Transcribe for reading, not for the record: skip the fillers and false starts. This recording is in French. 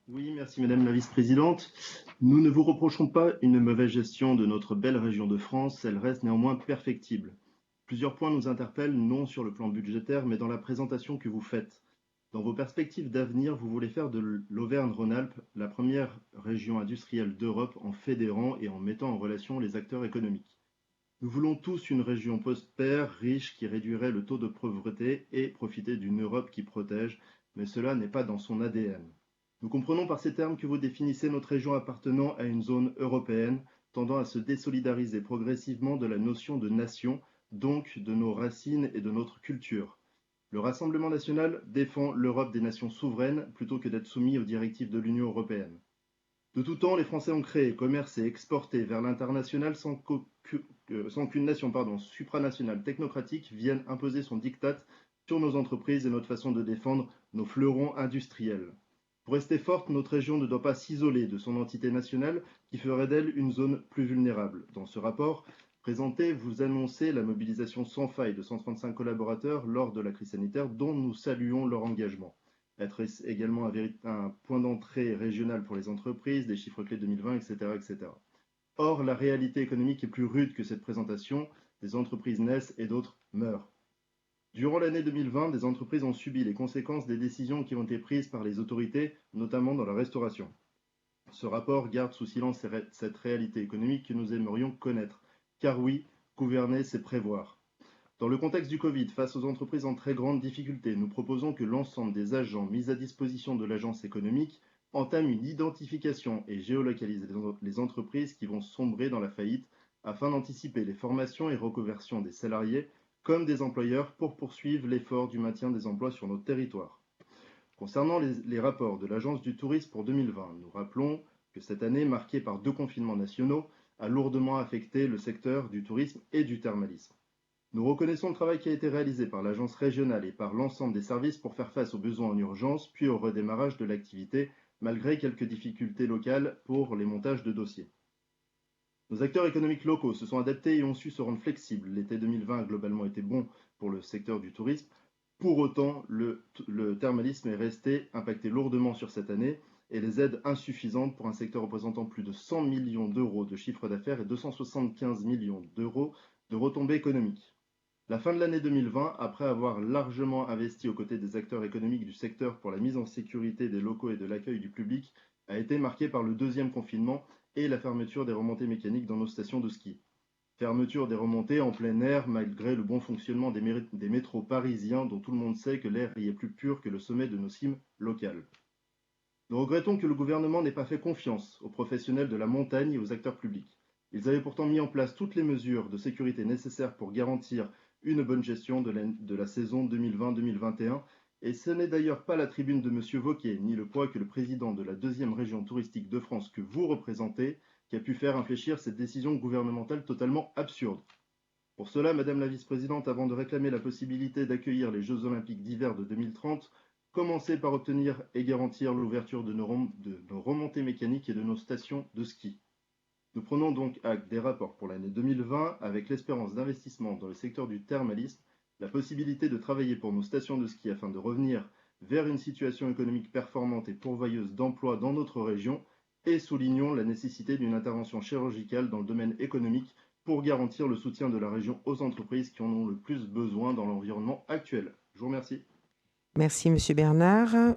Oui, merci Madame la Vice-Présidente. Nous ne vous reprochons pas une mauvaise gestion de notre belle région de France, elle reste néanmoins perfectible. Plusieurs points nous interpellent, non sur le plan budgétaire, mais dans la présentation que vous faites. Dans vos perspectives d'avenir, vous voulez faire de l'Auvergne-Rhône-Alpes la première région industrielle d'Europe en fédérant et en mettant en relation les acteurs économiques. Nous voulons tous une région prospère, riche, qui réduirait le taux de pauvreté et profiter d'une Europe qui protège, mais cela n'est pas dans son ADN. Nous comprenons par ces termes que vous définissez notre région appartenant à une zone européenne, tendant à se désolidariser progressivement de la notion de nation, donc de nos racines et de notre culture. Le Rassemblement national défend l'Europe des nations souveraines plutôt que d'être soumis aux directives de l'Union européenne. De tout temps, les Français ont créé, commercé, exporté vers l'international sans qu'une nation supranationale technocratique vienne imposer son diktat sur nos entreprises et notre façon de défendre nos fleurons industriels. Pour rester forte, notre région ne doit pas s'isoler de son entité nationale qui ferait d'elle une zone plus vulnérable. Dans ce rapport présenté, vous annoncez la mobilisation sans faille de 135 collaborateurs lors de la crise sanitaire dont nous saluons leur engagement. Être également un point d'entrée régional pour les entreprises, des chiffres clés 2020, etc., etc. Or, la réalité économique est plus rude que cette présentation. Des entreprises naissent et d'autres meurent. Durant l'année 2020, des entreprises ont subi les conséquences des décisions qui ont été prises par les autorités, notamment dans la restauration. Ce rapport garde sous silence cette réalité économique que nous aimerions connaître. Car oui, gouverner, c'est prévoir. Dans le contexte du Covid, face aux entreprises en très grande difficulté, nous proposons que l'ensemble des agents mis à disposition de l'agence économique entament une identification et géolocalisent les entreprises qui vont sombrer dans la faillite afin d'anticiper les formations et reconversions des salariés comme des employeurs pour poursuivre l'effort du maintien des emplois sur notre territoire. Concernant les rapports de l'Agence du tourisme pour 2020, nous rappelons que cette année, marquée par 2 confinements nationaux, a lourdement affecté le secteur du tourisme et du thermalisme. Nous reconnaissons le travail qui a été réalisé par l'agence régionale et par l'ensemble des services pour faire face aux besoins en urgence, puis au redémarrage de l'activité, malgré quelques difficultés locales pour les montages de dossiers. Nos acteurs économiques locaux se sont adaptés et ont su se rendre flexibles. L'été 2020 a globalement été bon pour le secteur du tourisme. Pour autant, le thermalisme est resté impacté lourdement sur cette année et les aides insuffisantes pour un secteur représentant plus de 100 millions d'euros de chiffre d'affaires et 275 millions d'euros de retombées économiques. La fin de l'année 2020, après avoir largement investi aux côtés des acteurs économiques du secteur pour la mise en sécurité des locaux et de l'accueil du public, a été marquée par le deuxième confinement et la fermeture des remontées mécaniques dans nos stations de ski. Fermeture des remontées en plein air malgré le bon fonctionnement des métros parisiens dont tout le monde sait que l'air y est plus pur que le sommet de nos cimes locales. Nous regrettons que le gouvernement n'ait pas fait confiance aux professionnels de la montagne et aux acteurs publics. Ils avaient pourtant mis en place toutes les mesures de sécurité nécessaires pour garantir une bonne gestion de la saison 2020-2021, et ce n'est d'ailleurs pas la tribune de M. Wauquiez, ni le poids que le président de la deuxième région touristique de France que vous représentez, qui a pu faire infléchir cette décision gouvernementale totalement absurde. Pour cela, Madame la Vice-Présidente, avant de réclamer la possibilité d'accueillir les Jeux Olympiques d'hiver de 2030, commencez par obtenir et garantir l'ouverture de nos remontées mécaniques et de nos stations de ski. Nous prenons donc acte des rapports pour l'année 2020 avec l'espérance d'investissement dans le secteur du thermalisme, la possibilité de travailler pour nos stations de ski afin de revenir vers une situation économique performante et pourvoyeuse d'emplois dans notre région, et soulignons la nécessité d'une intervention chirurgicale dans le domaine économique pour garantir le soutien de la région aux entreprises qui en ont le plus besoin dans l'environnement actuel. Je vous remercie. Merci, Monsieur Bernard.